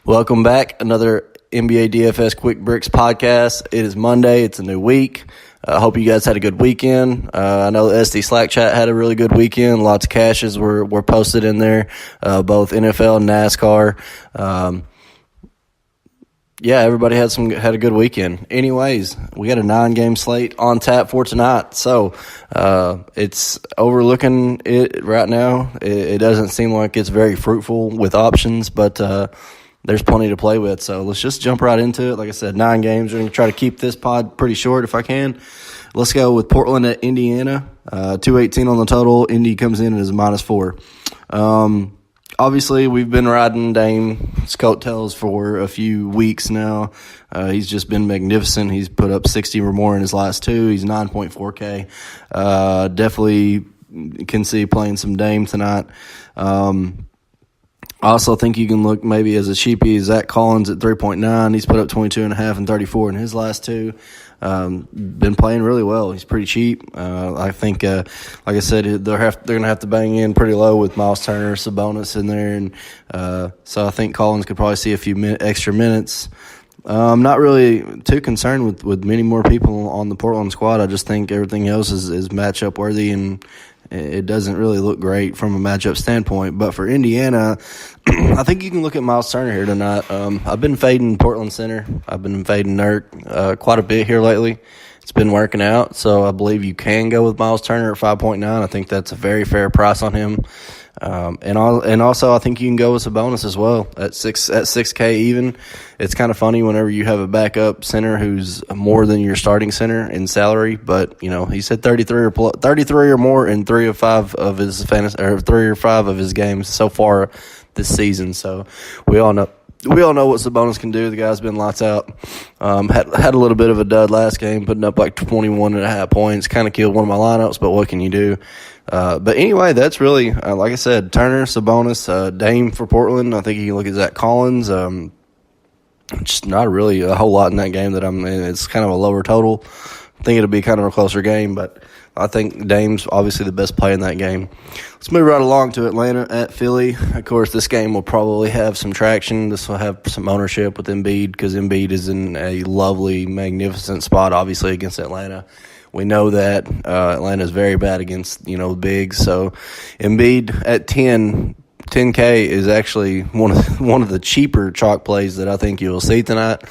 Welcome back. Another NBA DFS Quick Bricks podcast. It is Monday. It's a new week. I hope you guys had a good weekend. I know the SD Slack chat had a really good weekend. Lots of caches were posted in there, both NFL and NASCAR. Everybody had a good weekend. Anyways, we got a 9-game slate on tap for tonight. So it's overlooking it right now. It doesn't seem like it's very fruitful with options, but there's plenty to play with. So let's just jump right into it. Like I said, 9 games. We're going to try to keep this pod pretty short if I can. Let's go with Portland at Indiana. 218 on the total. Indy comes in as -4. Obviously, we've been riding Dame's coattails for a few weeks now. He's just been magnificent. He's put up 60 or more in his last 2. He's 9.4K. Definitely can see playing some Dame tonight. I also think you can look maybe as a cheapie. Zach Collins at 3.9. He's put up 22.5 and 34 in his last 2. Been playing really well. He's pretty cheap. I think, like I said, they're going to have to bang in pretty low with Miles Turner, Sabonis in there, and so I think Collins could probably see a few extra minutes. I'm not really too concerned with many more people on the Portland squad. I just think everything else is matchup worthy, and it doesn't really look great from a matchup standpoint. But for Indiana, I think you can look at Miles Turner here tonight. I've been fading Portland center. I've been fading Nurk quite a bit here lately. It's been working out, so I believe you can go with Miles Turner at 5.9. I think that's a very fair price on him. And also I think you can go with Sabonis as well at 6K even. It's kind of funny whenever you have a backup center who's more than your starting center in salary, but he's hit 33 or more in 3 or 5 of his games so far this season. So we all know what Sabonis can do. The guy's been lights out. Had a little bit of a dud last game, putting up like 21.5 points. Kind of killed one of my lineups, but what can you do? But anyway, that's really, like I said, Turner, Sabonis, Dame for Portland. I think you can look at Zach Collins. Just not really a whole lot in that game that I'm in. It's kind of a lower total. I think it'll be kind of a closer game, but I think Dame's obviously the best play in that game. Let's move right along to Atlanta at Philly. Of course, this game will probably have some traction. This will have some ownership with Embiid because Embiid is in a lovely, magnificent spot, obviously, against Atlanta. We know that Atlanta is very bad against, bigs. So Embiid at 10K is actually one of the cheaper chalk plays that I think you'll see tonight.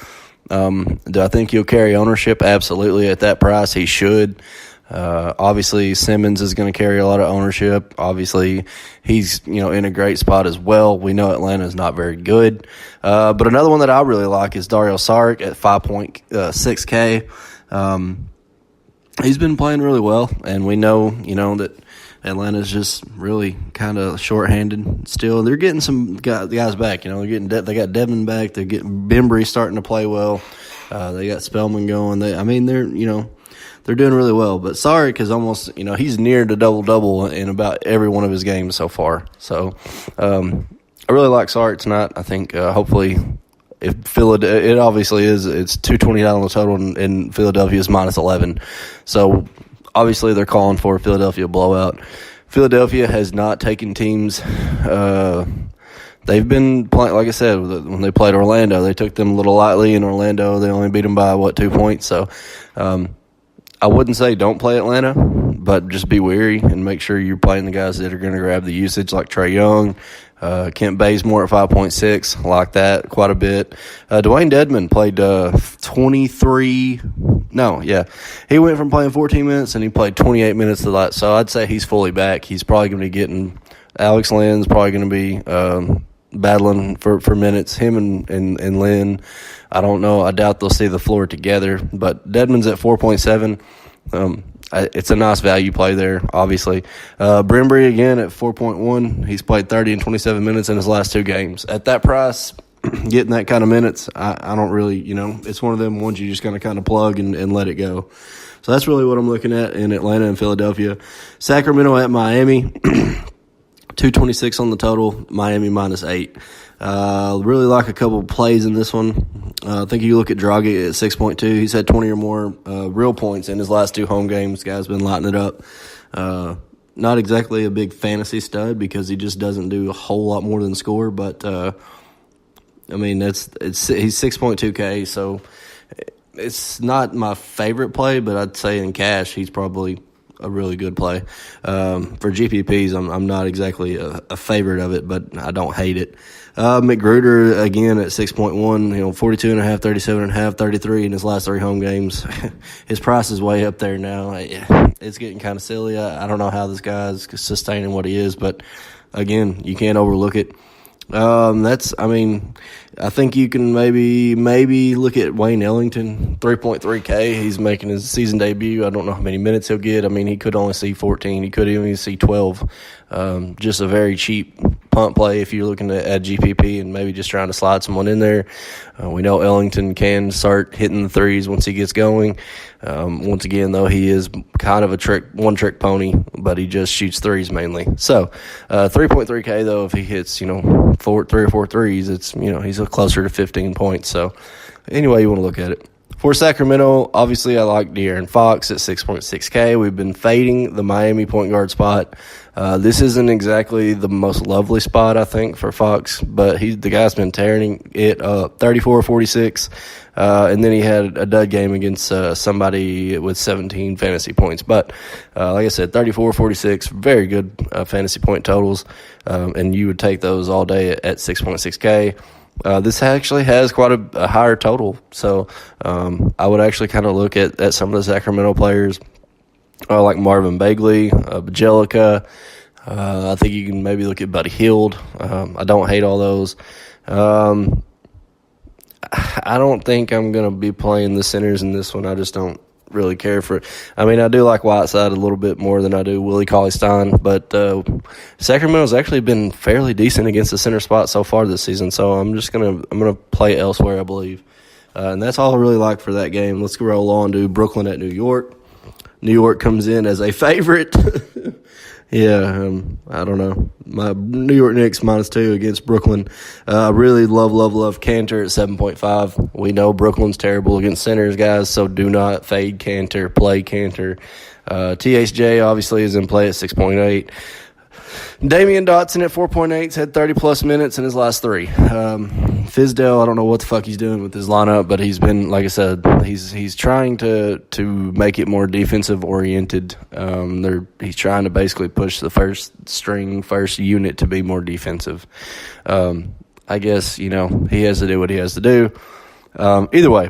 Do I think he'll carry ownership? Absolutely. At that price, he should. Obviously, Simmons is going to carry a lot of ownership. Obviously, he's in a great spot as well. We know Atlanta is not very good. But another one that I really like is Dario Saric at 5.6K. He's been playing really well, and we know that Atlanta's just really kind of shorthanded still. They're getting some guys back. They got Devin back. They're getting Bembry starting to play well. They got Spellman going. They're doing really well. But Saric is almost, he's near to double-double in about every one of his games so far. So I really like Saric tonight. I think hopefully if Philadelphia, it obviously is, it's 229 on the total, and Philadelphia is -11. So obviously they're calling for a Philadelphia blowout. Philadelphia has not taken teams. They've been playing, like I said, when they played Orlando, they took them a little lightly. In Orlando, they only beat them by, 2 points. So I wouldn't say don't play Atlanta, but just be wary and make sure you're playing the guys that are going to grab the usage, like Trae Young, Kent Bazemore at 5.6. I like that quite a bit. Dwayne Dedmon played 23. No, yeah. He went from playing 14 minutes and he played 28 minutes to that. So I'd say he's fully back. He's probably going to be getting – Alex Lynn's probably going to be battling for minutes. Him and Lynn, I don't know. I doubt they'll see the floor together. But Dedmon's at 4.7. It's a nice value play there, obviously. Bembry, again, at 4.1. He's played 30 and 27 minutes in his last 2 games. At that price, getting that kind of minutes, I don't really, it's one of them ones you just going to kind of plug and let it go. So that's really what I'm looking at in Atlanta and Philadelphia. Sacramento at Miami. 226 on the total, Miami -8. Really like a couple of plays in this one. I think you look at Dragic at 6.2. He's had 20 or more real points in his last 2 home games. Guy's been lighting it up. Not exactly a big fantasy stud because he just doesn't do a whole lot more than score, but I mean, he's 6.2K, so it's not my favorite play, but I'd say in cash he's probably a really good play. For GPPs, I'm not exactly a favorite of it, but I don't hate it. McGruder, again, at 6.1, 42.5, 37.5, 33 in his last 3 home games. His price is way up there now. It's getting kind of silly. I don't know how this guy's sustaining what he is, but again, you can't overlook it. I think you can maybe look at Wayne Ellington, 3.3K. He's making his season debut. I don't know how many minutes he'll get. I mean, he could only see 14. He could even see 12. Just a very cheap punt play if you're looking at GPP and maybe just trying to slide someone in there. We know Ellington can start hitting the threes once he gets going. Once again, though, he is kind of a one-trick pony, but he just shoots threes mainly. So, 3.3K, though, if he hits, 3 or 4 threes, it's, he's closer to 15 points. So, anyway you want to look at it. For Sacramento, obviously I like De'Aaron Fox at 6.6K. We've been fading the Miami point guard spot. This isn't exactly the most lovely spot, I think, for Fox, but the guy's been tearing it up. 34, 46, and then he had a dud game against somebody with 17 fantasy points. But like I said, 34, 46, very good fantasy point totals, and you would take those all day at 6.6K. This actually has quite a higher total, so I would actually kind of look at some of the Sacramento players, like Marvin Bagley, Bjelica. I think you can maybe look at Buddy Hield. I don't hate all those. I don't think I'm going to be playing the centers in this one. I just don't really care for it. I mean, I do like Whiteside a little bit more than I do Willie Cauley-Stein, but Sacramento's actually been fairly decent against the center spot so far this season, so I'm gonna play elsewhere, I believe. And that's all I really like for that game. Let's roll on to Brooklyn at New York. New York comes in as a favorite. Yeah, I don't know. My New York Knicks -2 against Brooklyn. I really love Cantor at 7.5. We know Brooklyn's terrible against centers, guys, so do not fade Cantor. Play Cantor. THJ obviously is in play at 6.8. Damian Dotson at 4.8's had 30-plus minutes in his last 3. Fizdale, I don't know what the fuck he's doing with his lineup, but he's been, like I said, he's trying to make it more defensive-oriented. He's trying to basically push the first unit to be more defensive. I guess, he has to do what he has to do. Either way,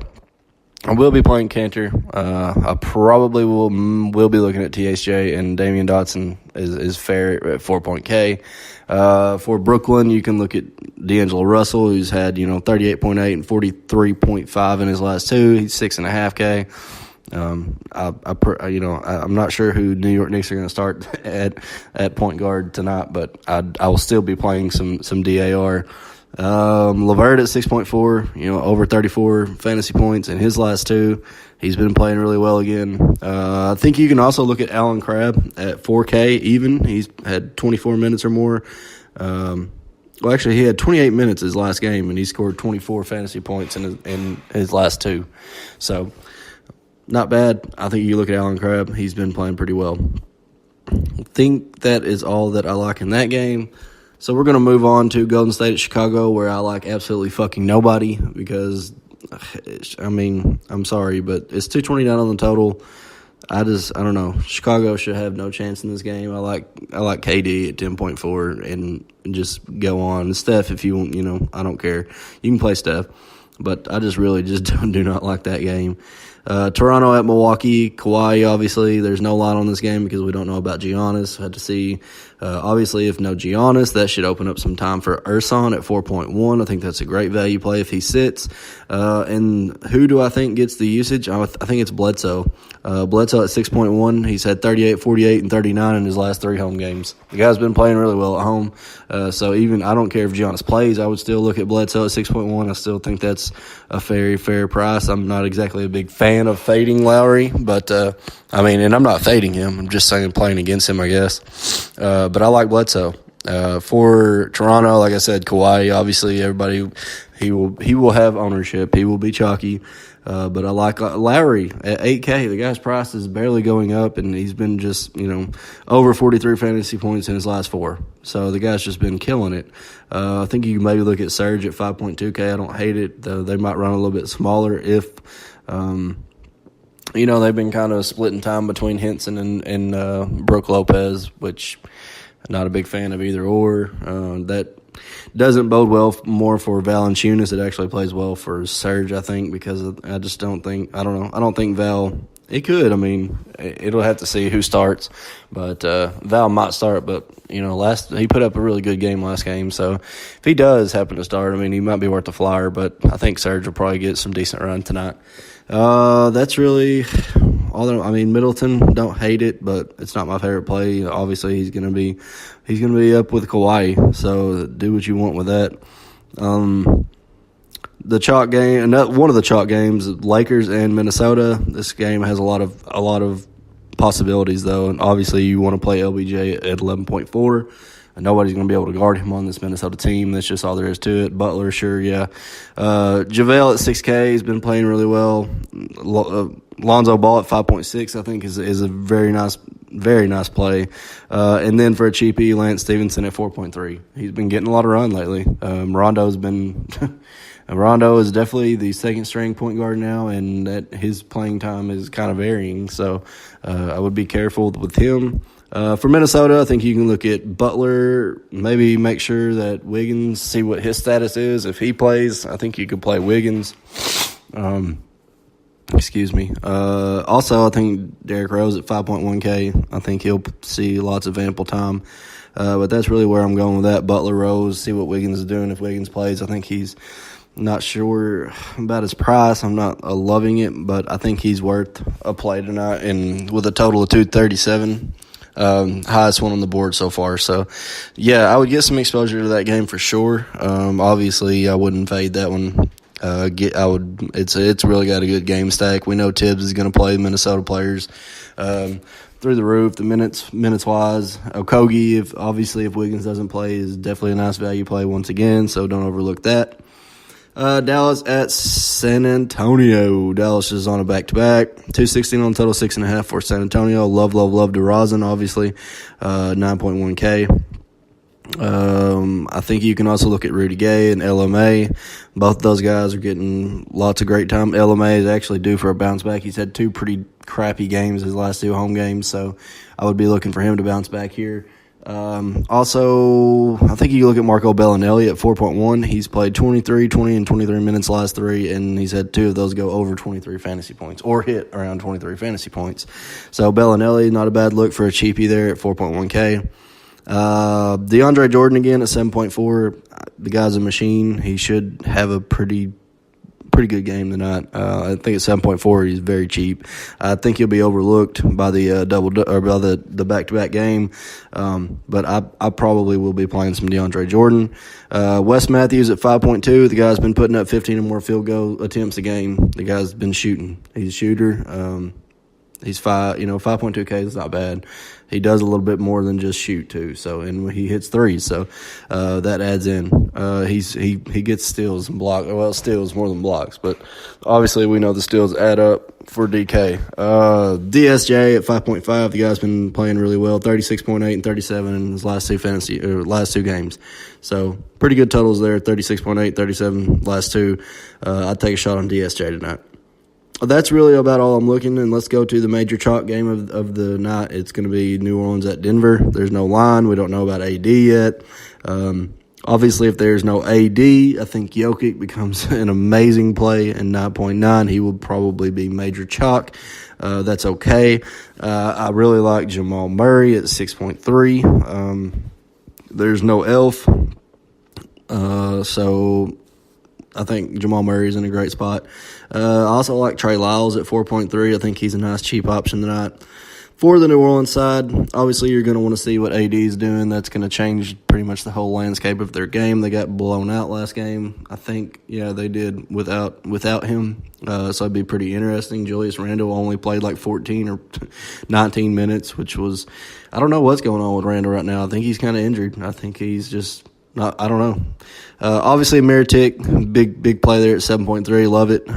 I will be playing Cantor. I probably will be looking at THJ, and Damian Dotson is fair at 4.K. For Brooklyn, you can look at D'Angelo Russell, who's had 38.8 and 43.5 in his last 2. He's 6.5K. I'm not sure who New York Knicks are going to start at point guard tonight, but I will still be playing some DAR. LeVert at 6.4, over 34 fantasy points in his last 2. He's been playing really well again. I think you can also look at Alan Crabb at 4K even. He's had 24 minutes or more. He had 28 minutes his last game, and he scored 24 fantasy points in his last 2. So, not bad. I think you look at Alan Crabb. He's been playing pretty well. I think that is all that I like in that game. So we're going to move on to Golden State at Chicago, where I like absolutely fucking nobody because, I'm sorry, but it's 229 on the total. I don't know. Chicago should have no chance in this game. I like KD at 10.4 and just go on. Steph, if you want, I don't care. You can play Steph, but I just really do not like that game. Toronto at Milwaukee. Kawhi, obviously, there's no line on this game because we don't know about Giannis. Had to see. Obviously, if no Giannis, that should open up some time for Ersan at 4.1. I think that's a great value play if he sits. And who do I think gets the usage? I think it's Bledsoe. Bledsoe at 6.1. He's had 38, 48, and 39 in his last 3 home games. The guy's been playing really well at home. So even I don't care if Giannis plays, I would still look at Bledsoe at 6.1. I still think that's a very fair price. I'm not exactly a big fan of fading Lowry, but and I'm not fading him. I'm just saying playing against him, I guess. But I like Bledsoe. For Toronto, like I said, Kawhi, obviously everybody, he will have ownership. He will be chalky. But I like Lowry at 8K. The guy's price is barely going up, and he's been just, over 43 fantasy points in his last 4. So the guy's just been killing it. I think you can maybe look at Serge at 5.2K. I don't hate it, though they might run a little bit smaller if, they've been kind of splitting time between Henson and Brooke Lopez, which I'm not a big fan of either or. That doesn't bode well more for Valanciunas. It actually plays well for Serge, I think, because I don't think Val. It could. I mean, it'll have to see who starts, but Val might start. But he put up a really good game last game, so if he does happen to start, I mean, he might be worth a flyer. But I think Serge will probably get some decent run tonight. That's really all. I mean, Middleton, don't hate it, but it's not my favorite play. Obviously, he's gonna be up with Kawhi, so do what you want with that. The chalk game, one of the chalk games, Lakers and Minnesota. This game has a lot of possibilities, though, and obviously you want to play LBJ at 11.4. And nobody's going to be able to guard him on this Minnesota team. That's just all there is to it. Butler, sure, yeah. JaVale at 6K has been playing really well. Lonzo Ball at 5.6, I think, is a very nice play. And then for a cheapie, Lance Stevenson at 4.3. He's been getting a lot of run lately. Rondo is definitely the second string point guard now, and that his playing time is kind of varying. So I would be careful with him. For Minnesota, I think you can look at Butler, maybe make sure that Wiggins, see what his status is. If he plays, I think you could play Wiggins. Excuse me. Also, I think Derrick Rose at 5.1K. I think he'll see lots of ample time. But that's really where I'm going with that. Butler, Rose, see what Wiggins is doing. If Wiggins plays, I think he's not sure about his price. I'm not loving it, but I think he's worth a play tonight. And with a total of 237. Highest one on the board so far. So, yeah, I would get some exposure to that game for sure. Obviously, I wouldn't fade that one. It's really got a good game stack. We know Tibbs is going to play Minnesota players through the roof. The minutes wise, Okogie, if Wiggins doesn't play, is definitely a nice value play once again. So don't overlook that. Dallas at San Antonio. Dallas is on a back-to-back. 216 on total, 6.5 for San Antonio. Love DeRozan, obviously. 9.1K. I think you can also look at Rudy Gay and LMA. Both those guys are getting lots of great time. LMA is actually due for a bounce back. He's had 2 pretty crappy games, his last 2 home games, so I would be looking for him to bounce back here. Also, I think you look at Marco Bellinelli at 4.1. He's played 20, and 23 minutes last 3, and he's had 2 of those go over 23 fantasy points or hit around 23 fantasy points. So Bellinelli, not a bad look for a cheapie there at 4.1K. DeAndre Jordan again at 7.4. The guy's a machine. He should have a pretty good game tonight. I think at 7.4 he's very cheap. I think he'll be overlooked by the by the back-to-back game. But I probably will be playing some DeAndre Jordan. Wes Matthews at 5.2. The guy's been putting up 15 or more field goal attempts a game. The guy's been shooting. He's a shooter. He's 5.2K is not bad. He does a little bit more than just shoot too. So, and he hits threes. So, that adds in. He gets steals and blocks. Well, steals more than blocks, but obviously we know the steals add up for DK. DSJ at 5.5. The guy's been playing really well. 36.8 and 37 in his last two games. So, pretty good totals there. 36.8, 37 last 2. I'd take a shot on DSJ tonight. That's really about all I'm looking, and let's go to the major chalk game of the night. It's going to be New Orleans at Denver. There's no line. We don't know about AD yet. Obviously, if there's no AD, I think Jokic becomes an amazing play, and 9.9, he will probably be major chalk. That's okay. I really like Jamal Murray at 6.3. There's no Elf, so I think Jamal Murray's in a great spot. I also like Trey Lyles at 4.3. I think he's a nice cheap option tonight. For the New Orleans side, obviously you're going to want to see what AD is doing. That's going to change pretty much the whole landscape of their game. They got blown out last game. I think, they did without him. So it'd be pretty interesting. Julius Randle only played like 14 or 19 minutes, which was, I don't know what's going on with Randle right now. I think he's kind of injured. I think he's just not, I don't know. Obviously Meritic, big play there at 7.3. Love it.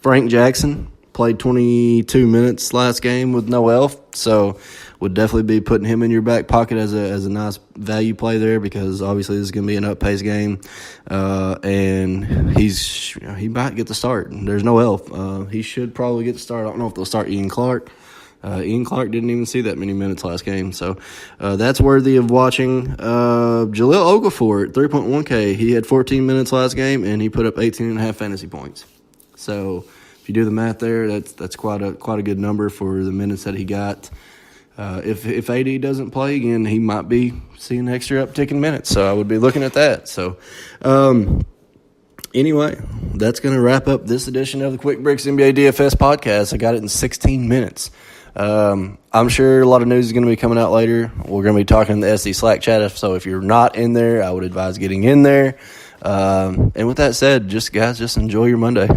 Frank Jackson played 22 minutes last game with no elf, so would definitely be putting him in your back pocket as a nice value play there, because obviously this is going to be an up-paced game, and he might get the start. There's no elf. He should probably get the start. I don't know if they'll start Ian Clark. Ian Clark didn't even see that many minutes last game, so that's worthy of watching. Jahlil Okafor at 3.1K. He had 14 minutes last game, and he put up 18.5 fantasy points. So if you do the math there, that's quite a good number for the minutes that he got. If AD doesn't play again, he might be seeing an extra uptick in minutes. So I would be looking at that. So anyway, that's going to wrap up this edition of the Quick Bricks NBA DFS podcast. I got it in 16 minutes. I'm sure a lot of news is going to be coming out later. We're going to be talking in the SC Slack chat. So if you're not in there, I would advise getting in there. And with that said, just enjoy your Monday.